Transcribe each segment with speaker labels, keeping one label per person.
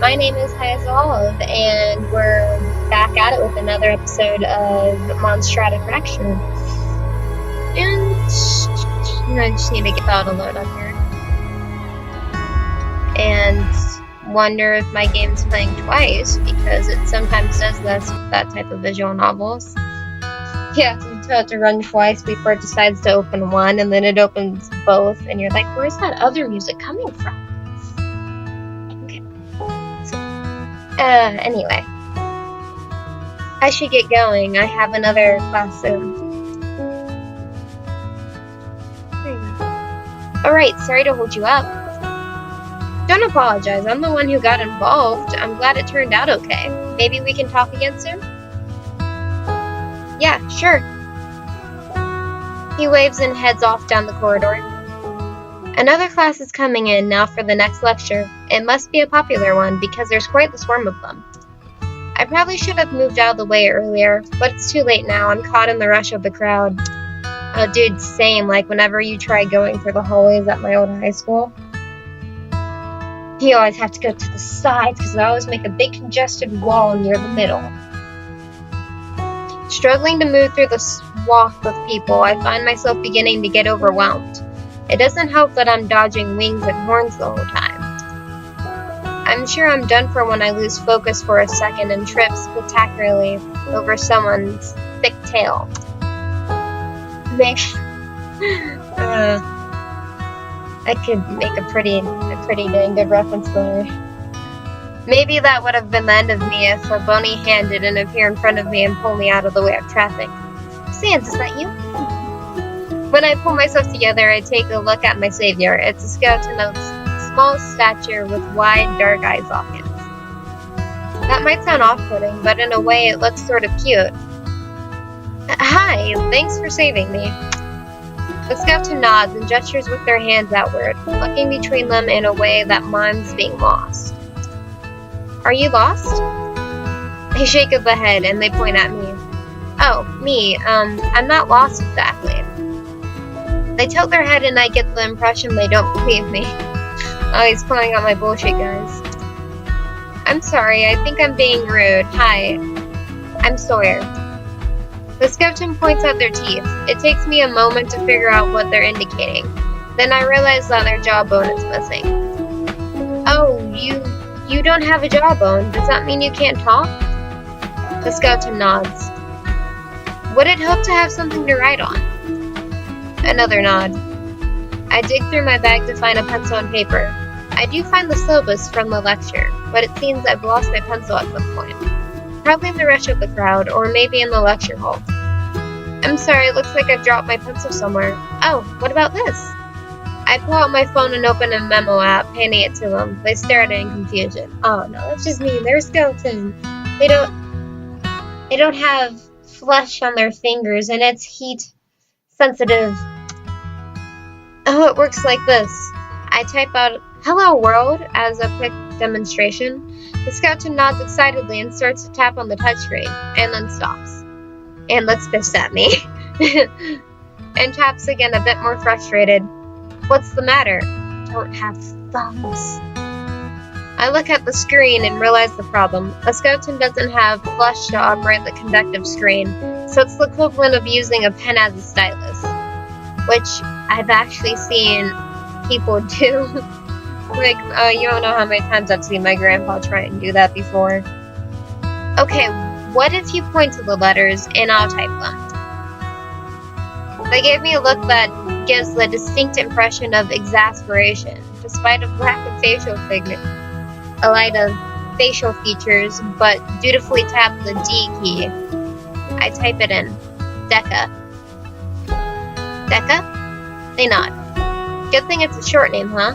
Speaker 1: My name is Hayazolve, and we're back at it with another episode of Monstrata Fracture. And I just need to get out a load up here. And wonder if my game's playing twice, because it sometimes does this with that type of visual novels. You have to run twice before it decides to open one, and then it opens both, and you're like, where's that other music coming from? Anyway. I should get going. I have another class soon. Alright, sorry to hold you up. Don't apologize. I'm the one who got involved. I'm glad it turned out okay. Maybe we can talk again soon? Yeah, sure. He waves and heads off down the corridor. Another class is coming in now for the next lecture. It must be a popular one because there's quite the swarm of them. I probably should have moved out of the way earlier, but it's too late now. I'm caught in the rush of the crowd. Oh, dude, same. Like whenever you try going through the hallways at my old high school, you always have to go to the sides because I always make a big congested wall near the middle. Struggling to move through the swath of people, I find myself beginning to get overwhelmed. It doesn't help that I'm dodging wings and horns the whole time. I'm sure I'm done for when I lose focus for a second and trip spectacularly over someone's thick tail. I could make a pretty dang good reference there. Maybe that would have been the end of me if a bony hand didn't appear in front of me and pull me out of the way of traffic. Sans, is that you? When I pull myself together, I take a look at my savior. It's a skeleton of small stature with wide, dark eye sockets. That might sound off-putting, but in a way it looks sort of cute. Hi, thanks for saving me. The skeleton nods and gestures with their hands outward, looking between them in a way that mimes being lost. Are you lost? They shake of the head and they point at me. Oh, me, I'm not lost exactly. They tilt their head and I get the impression they don't believe me. Oh, he's calling out my bullshit, guys. I'm sorry, I think I'm being rude. Hi, I'm Sawyer. The skeleton points at their teeth. It takes me a moment to figure out what they're indicating. Then I realize that their jawbone is missing. Oh, you don't have a jawbone. Does that mean you can't talk? The skeleton nods. Would it help to have something to write on? Another nod. I dig through my bag to find a pencil and paper. I do find the syllabus from the lecture, but it seems I've lost my pencil at some point. Probably in the rush of the crowd, or maybe in the lecture hall. I'm sorry, it looks like I've dropped my pencil somewhere. Oh, what about this? I pull out my phone and open a memo app, handing it to them. They stare at it in confusion. Oh no, that's just mean. They're a skeleton. They don't have flesh on their fingers, and it's heat sensitive. Oh, it works like this. I type out, "Hello world," as a quick demonstration. The skeleton nods excitedly and starts to tap on the touchscreen, and then stops. And looks pissed at me. And taps again, a bit more frustrated. What's the matter? Don't have thumbs. I look at the screen and realize the problem. A skeleton doesn't have flesh to operate the conductive screen, so it's the equivalent of using a pen as a stylus, which I've actually seen people do. Like, you don't know how many times I've seen my grandpa try and do that before. Okay, what if you point to the letters and I'll type them? They gave me a look that gives the distinct impression of exasperation, despite a lack of facial features, but dutifully tap the D key. I type it in. Deca. Deca? They nod. Good thing it's a short name, huh?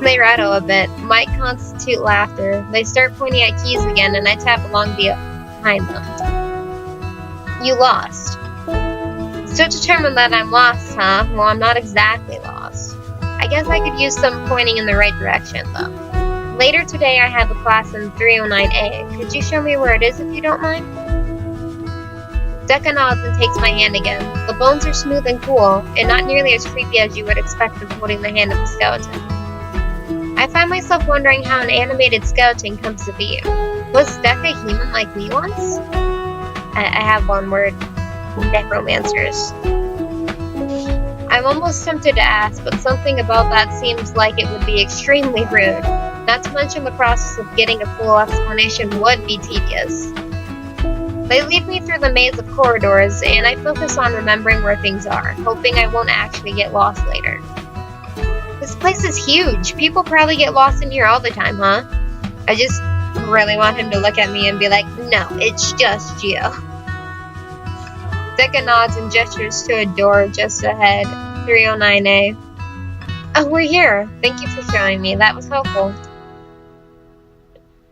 Speaker 1: They rattle a bit, might constitute laughter. They start pointing at keys again, and I tap along behind them. You lost. Still determined that I'm lost, huh? Well, I'm not exactly lost. I guess I could use some pointing in the right direction, though. Later today, I have a class in 309A. Could you show me where it is if you don't mind? Deca nods and takes my hand again. The bones are smooth and cool, and not nearly as creepy as you would expect of holding the hand of a skeleton. I find myself wondering how an animated skeleton comes to be. Was Deca human like me once? I have one word. Necromancers. I'm almost tempted to ask, but something about that seems like it would be extremely rude. Not to mention the process of getting a full explanation would be tedious. They lead me through the maze of corridors, and I focus on remembering where things are, hoping I won't actually get lost later. This place is huge. People probably get lost in here all the time, huh? I just really want him to look at me and be like, no, it's just you. Deca nods and gestures to a door just ahead, 309A. Oh, we're here. Thank you for showing me. That was helpful.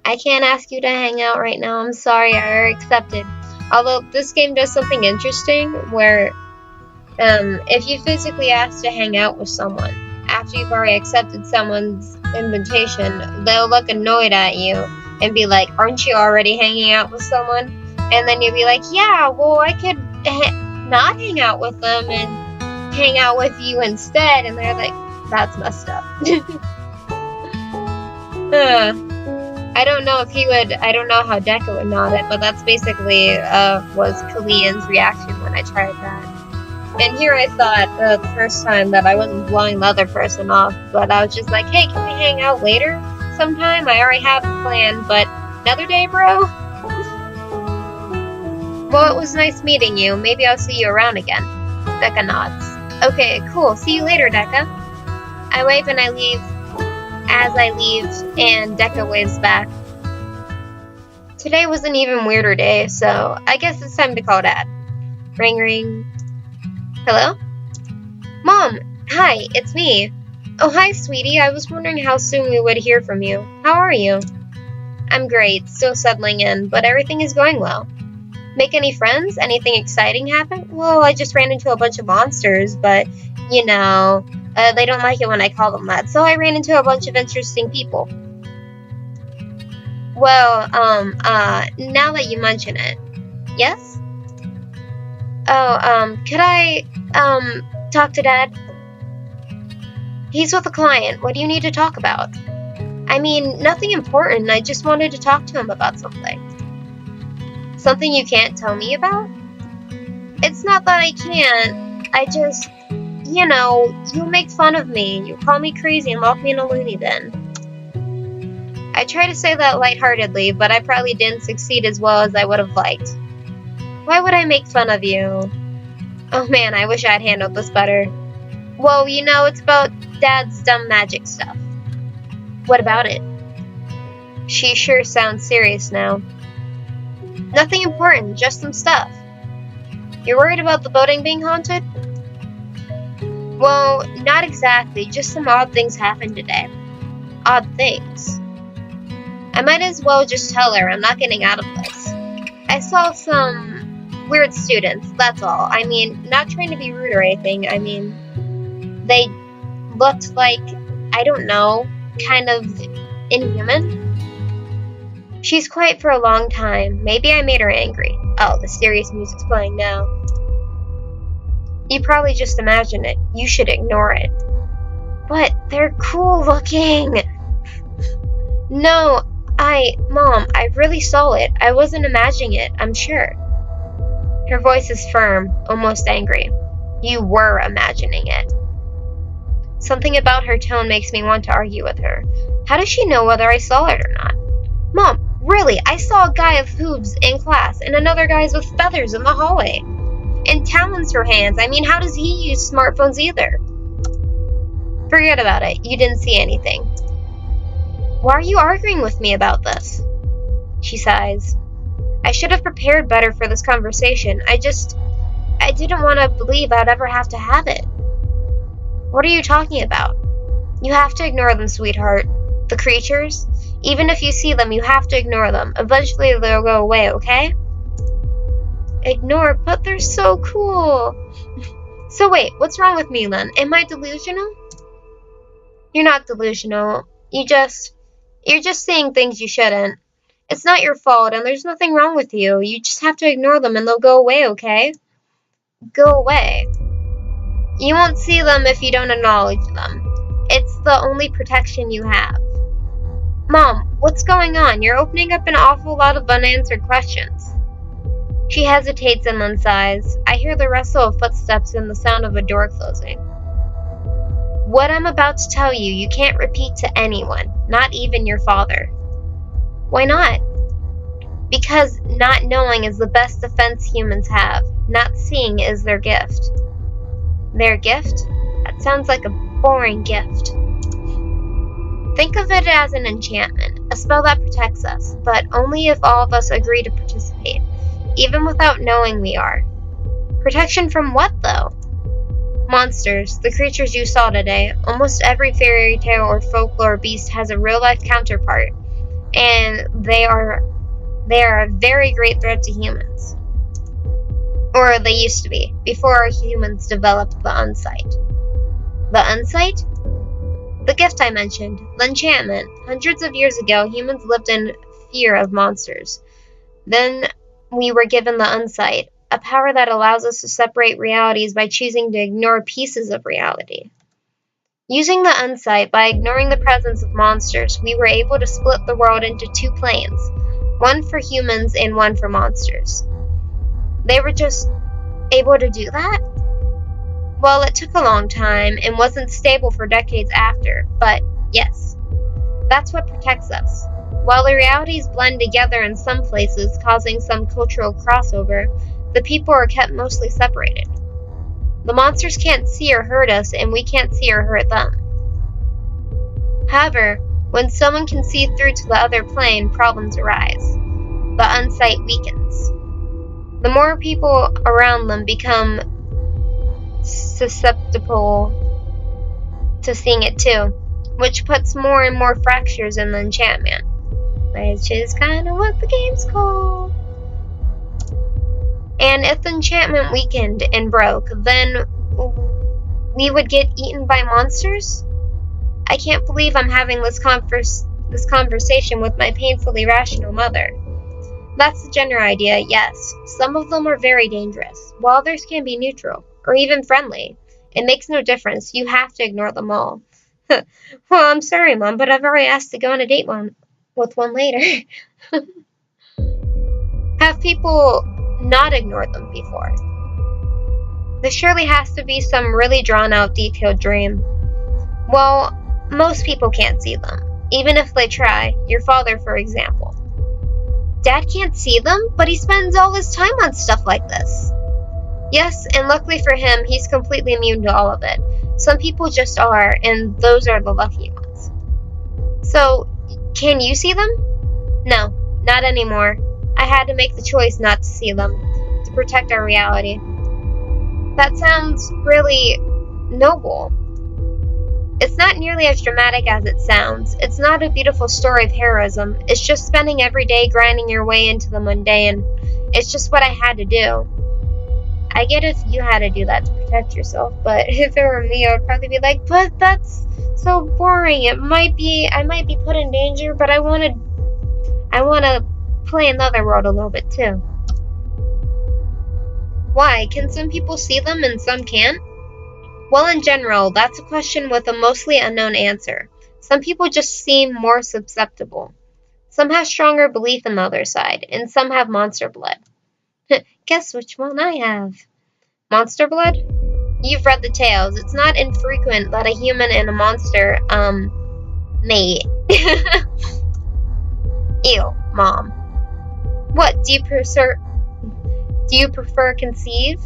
Speaker 1: I can't ask you to hang out right now. I'm sorry, I already accepted. Although this game does something interesting where if you physically ask to hang out with someone after you've already accepted someone's invitation, they'll look annoyed at you and be like, aren't you already hanging out with someone? And then you'll be like, yeah, well, I could not hang out with them and hang out with you instead. And they're like, that's messed up. I don't know if he would, I don't know how Deca would nod it, but that's basically was Kalian's reaction when I tried that. And here I thought the first time that I wasn't blowing the other person off, but I was just like, hey, can we hang out later sometime? I already have a plan, but another day, bro? Well, it was nice meeting you. Maybe I'll see you around again. Deca nods. Okay, cool. See you later, Deca. I wave and I leave. As I leave, and Deca waves back. Today was an even weirder day, so I guess it's time to call Dad. Ring ring. Hello? Mom! Hi, it's me. Oh, hi, sweetie. I was wondering how soon we would hear from you. How are you? I'm great, still settling in, but everything is going well. Make any friends? Anything exciting happen? Well, I just ran into a bunch of monsters, but, you know... they don't like it when I call them that, so I ran into a bunch of interesting people. Well, now that you mention it. Yes? Oh, could I, talk to Dad? He's with a client. What do you need to talk about? I mean, nothing important. I just wanted to talk to him about something. Something you can't tell me about? It's not that I can't. I just... You know, you make fun of me, you call me crazy and lock me in a loony bin. I try to say that lightheartedly, but I probably didn't succeed as well as I would have liked. Why would I make fun of you? Oh man, I wish I'd handled this better. Well, you know, it's about Dad's dumb magic stuff. What about it? She sure sounds serious now. Nothing important, just some stuff. You're worried about the building being haunted? Well, not exactly, just some odd things happened today. Odd things. I might as well just tell her I'm not getting out of this. I saw some weird students, that's all. I mean, not trying to be rude or anything. I mean, they looked like, I don't know, kind of inhuman. She's quiet for a long time. Maybe I made her angry. Oh, the serious music's playing now. You probably just imagined it. You should ignore it. But they're cool looking. No, Mom, I really saw it. I wasn't imagining it, I'm sure. Her voice is firm, almost angry. You were imagining it. Something about her tone makes me want to argue with her. How does she know whether I saw it or not? Mom, really, I saw a guy with hooves in class and another guy's with feathers in the hallway. And talons for hands. I mean, how does he use smartphones either? Forget about it. You didn't see anything. Why are you arguing with me about this? She sighs. I should have prepared better for this conversation. I didn't want to believe I'd ever have to have it. What are you talking about? You have to ignore them, sweetheart. The creatures? Even if you see them, you have to ignore them. Eventually they'll go away, okay? Ignore, but they're so cool. So wait, what's wrong with me then? Am I delusional? You're not delusional. You're just seeing things you shouldn't. It's not your fault, and there's nothing wrong with you. You just have to ignore them, and they'll go away, okay? Go away. You won't see them if you don't acknowledge them. It's the only protection you have. Mom, what's going on? You're opening up an awful lot of unanswered questions. She hesitates and then sighs. I hear the rustle of footsteps and the sound of a door closing. What I'm about to tell you, you can't repeat to anyone, not even your father. Why not? Because not knowing is the best defense humans have. Not seeing is their gift. Their gift? That sounds like a boring gift. Think of it as an enchantment, a spell that protects us, but only if all of us agree to participate, even without knowing we are. Protection from what, though? Monsters, the creatures you saw today. Almost every fairy tale or folklore beast has a real-life counterpart, and they are a very great threat to humans. Or they used to be, before humans developed the unsight. The unsight? The gift I mentioned, the enchantment. Hundreds of years ago, humans lived in fear of monsters. Then we were given the unsight, a power that allows us to separate realities by choosing to ignore pieces of reality. Using the unsight, by ignoring the presence of monsters, we were able to split the world into two planes, one for humans and one for monsters. They were just able to do that? Well, it took a long time and wasn't stable for decades after, but yes, that's what protects us. While the realities blend together in some places, causing some cultural crossover, the people are kept mostly separated. The monsters can't see or hurt us, and we can't see or hurt them. However, when someone can see through to the other plane, problems arise. The unsight weakens. The more people around them become susceptible to seeing it too, which puts more and more fractures in the enchantment, which is kind of what the game's called. And if the enchantment weakened and broke, then we would get eaten by monsters? I can't believe I'm having this conversation with my painfully rational mother. That's the general idea, yes. Some of them are very dangerous, while others can be neutral, or even friendly. It makes no difference. You have to ignore them all. Well, I'm sorry, Mom, but I've already asked to go on a date with one later. Have people not ignored them before? There surely has to be some really drawn-out, detailed dream. Well, most people can't see them, even if they try. Your father, for example. Dad can't see them, but he spends all his time on stuff like this. Yes, and luckily for him, he's completely immune to all of it. Some people just are, and those are the lucky ones. So, can you see them? No, not anymore. I had to make the choice not to see them, to protect our reality. That sounds really noble. It's not nearly as dramatic as it sounds. It's not a beautiful story of heroism. It's just spending every day grinding your way into the mundane. It's just what I had to do. I get if you had to do that to protect yourself, but if it were me, I would probably be like, but that's so boring. I might be put in danger, but I want to play in the other world a little bit too. Why? Can some people see them and some can't? Well, in general, that's a question with a mostly unknown answer. Some people just seem more susceptible. Some have stronger belief in the other side, and some have monster blood. Guess which one I have? Monster blood? You've read the tales. It's not infrequent that a human and a monster, mate. Ew, Mom. What, do you prefer conceive?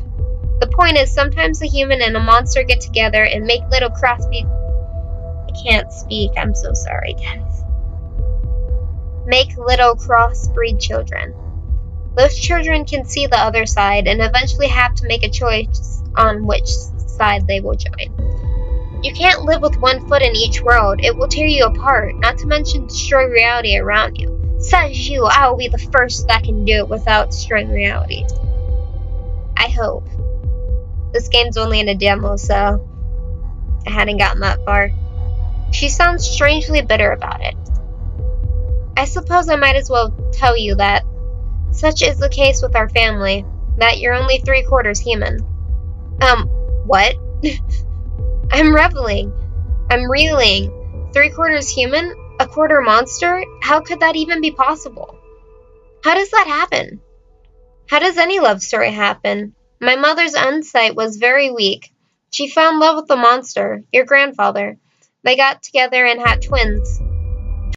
Speaker 1: The point is, sometimes a human and a monster get together and make little crossbreed... I can't speak, I'm so sorry, guys. Make little crossbreed children. Those children can see the other side and eventually have to make a choice on which side they will join. You can't live with one foot in each world. It will tear you apart, not to mention destroy reality around you. Says you, I will be the first that can do it without destroying reality. I hope. This game's only in a demo, so I hadn't gotten that far. She sounds strangely bitter about it. I suppose I might as well tell you that such is the case with our family, that you're only 3/4 human. What? I'm reveling. I'm reeling. 3/4 human? A quarter monster? How could that even be possible? How does that happen? How does any love story happen? My mother's insight was very weak. She fell in love with the monster, your grandfather. They got together and had twins.